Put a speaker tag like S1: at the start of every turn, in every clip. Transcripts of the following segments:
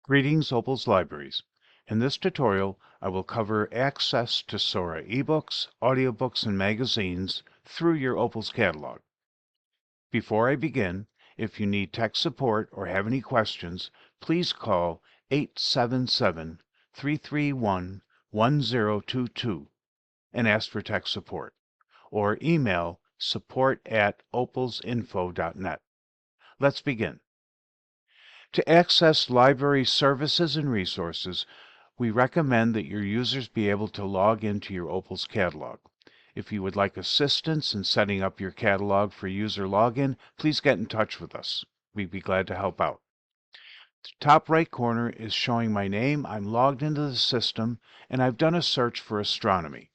S1: Greetings, Opals Libraries. In this tutorial, I will cover access to Sora ebooks, audiobooks, and magazines through your Opals catalog. Before I begin, if you need tech support or have any questions, please call 877-331-1022 and ask for tech support, or email support@opalsinfo.net. Let's begin. To access library services and resources, we recommend that your users be able to log into your Opals catalog. If you would like assistance in setting up your catalog for user login, please get in touch with us. We'd be glad to help out. The top right corner is showing my name. I'm logged into the system, and I've done a search for astronomy.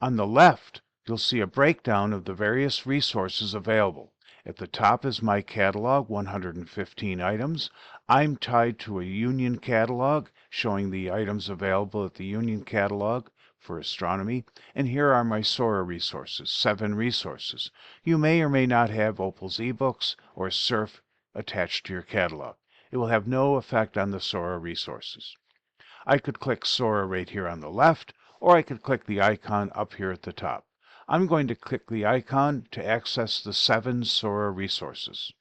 S1: On the left, you'll see a breakdown of the various resources available. At the top is my catalog, 115 items. I'm tied to a Union catalog, showing the items available at the Union catalog for astronomy. And here are my Sora resources, 7 resources. You may or may not have Opals ebooks or Surf attached to your catalog. It will have no effect on the Sora resources. I could click Sora right here on the left, or I could click the icon up here at the top. I'm going to click the icon to access the 7 Sora resources.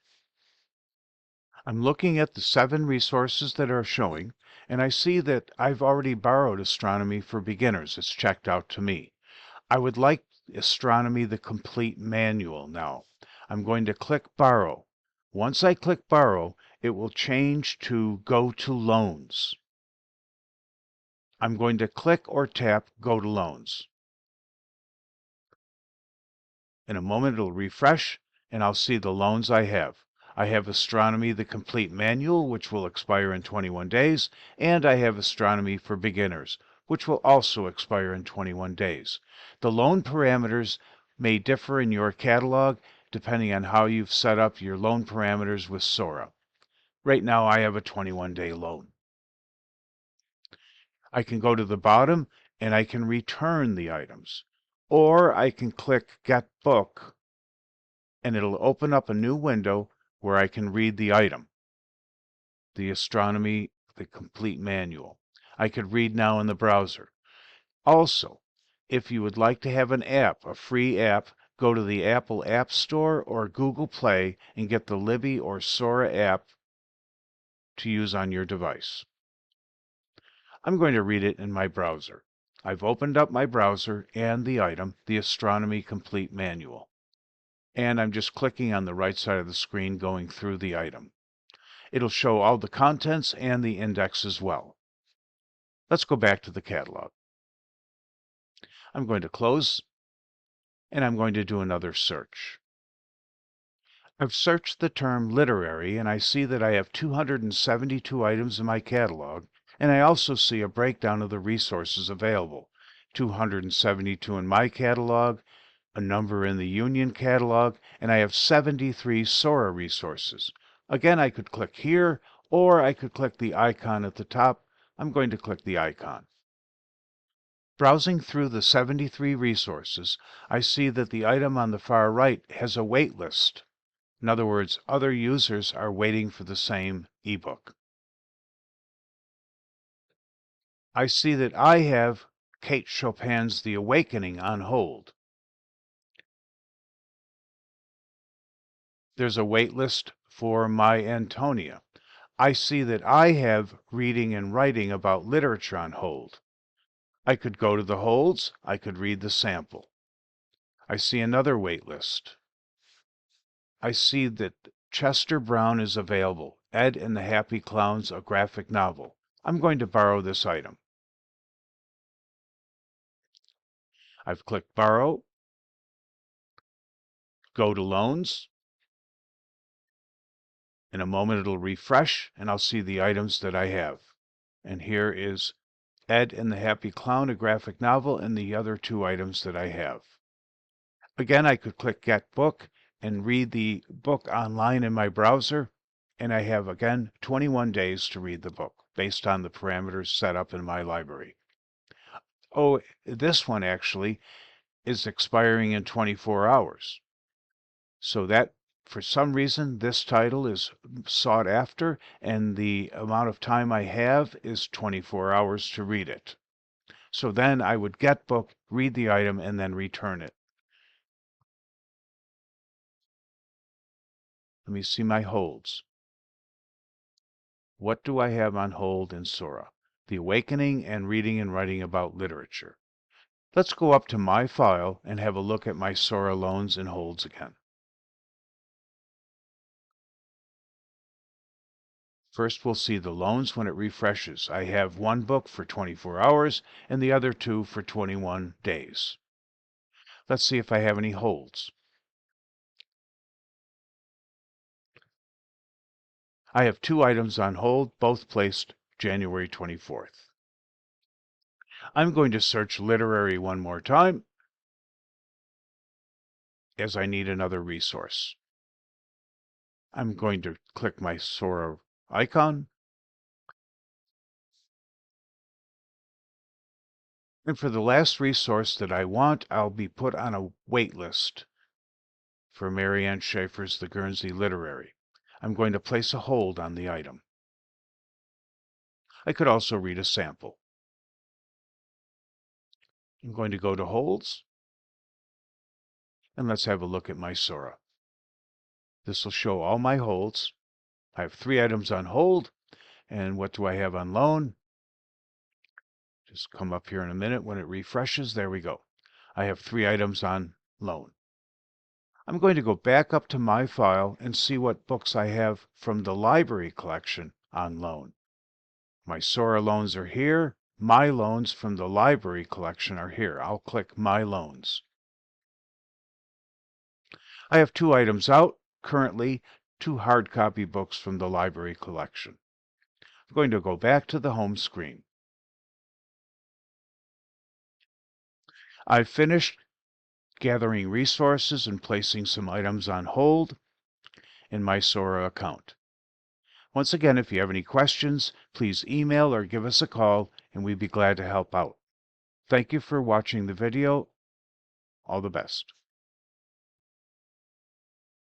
S1: I'm looking at the 7 resources that are showing, and I see that I've already borrowed Astronomy for Beginners. It's checked out to me. I would like Astronomy the Complete Manual now. I'm going to click Borrow. Once I click Borrow, it will change to Go to Loans. I'm going to click or tap Go to Loans. In a moment, it'll refresh, and I'll see the loans I have. I have Astronomy the Complete Manual, which will expire in 21 days, and I have Astronomy for Beginners, which will also expire in 21 days. The loan parameters may differ in your catalog depending on how you've set up your loan parameters with Sora. Right now, I have a 21-day loan. I can go to the bottom and I can return the items. Or I can click Get Book and it'll open up a new window where I can read the item, the Astronomy, the Complete Manual. I could read now in the browser. Also, if you would like to have an app, a free app, go to the Apple App Store or Google Play and get the Libby or Sora app to use on your device. I'm going to read it in my browser. I've opened up my browser and the item, the Astronomy Complete Manual. And I'm just clicking on the right side of the screen going through the item. It'll show all the contents and the index as well. Let's go back to the catalog. I'm going to close, and I'm going to do another search. I've searched the term literary, and I see that I have 272 items in my catalog, and I also see a breakdown of the resources available. 272 in my catalog, a number in the Union catalog, and I have 73 Sora resources. Again, I could click here, or I could click the icon at the top. I'm going to click the icon. Browsing through the 73 resources, I see that the item on the far right has a wait list. In other words, other users are waiting for the same ebook. I see that I have Kate Chopin's The Awakening on hold. There's a wait list for My Antonia. I see that I have Reading and Writing About Literature on hold. I could go to the holds. I could read the sample. I see another wait list. I see that Chester Brown is available. Ed and the Happy Clowns, a graphic novel. I'm going to borrow this item. I've clicked Borrow. Go to Loans. In a moment, it'll refresh, and I'll see the items that I have. And here is Ed and the Happy Clown, a graphic novel, and the other 2 items that I have. Again, I could click Get Book and read the book online in my browser, and I have, again, 21 days to read the book based on the parameters set up in my library. Oh, this one actually is expiring in 24 hours. So that for some reason this title is sought after and the amount of time I have is 24 hours to read it. So then I would get book, read the item, and then return it. Let me see my holds. What do I have on hold in Sora? The Awakening and Reading and Writing About Literature. Let's go up to my file and have a look at my Sora loans and holds again. First, we'll see the loans when it refreshes. I have one book for 24 hours and the other two for 21 days. Let's see if I have any holds. I have two items on hold, both placed January 24th. I'm going to search literary one more time, as I need another resource. I'm going to click my Sora icon. And for the last resource that I want, I'll be put on a wait list for Marianne Schaefer's The Guernsey Literary. I'm going to place a hold on the item. I could also read a sample. I'm going to go to Holds, and let's have a look at my Sora. This will show all my holds. I have 3 items on hold, and what do I have on loan? Just come up here in a minute when it refreshes. There we go. I have 3 items on loan. I'm going to go back up to my file and see what books I have from the library collection on loan. My Sora loans are here. My loans from the library collection are here. I'll click My Loans. I have 2 items out, currently 2 hard copy books from the library collection. I'm going to go back to the home screen. I've finished gathering resources and placing some items on hold in my Sora account. Once again, if you have any questions, please email or give us a call, and we'd be glad to help out. Thank you for watching the video. All the best.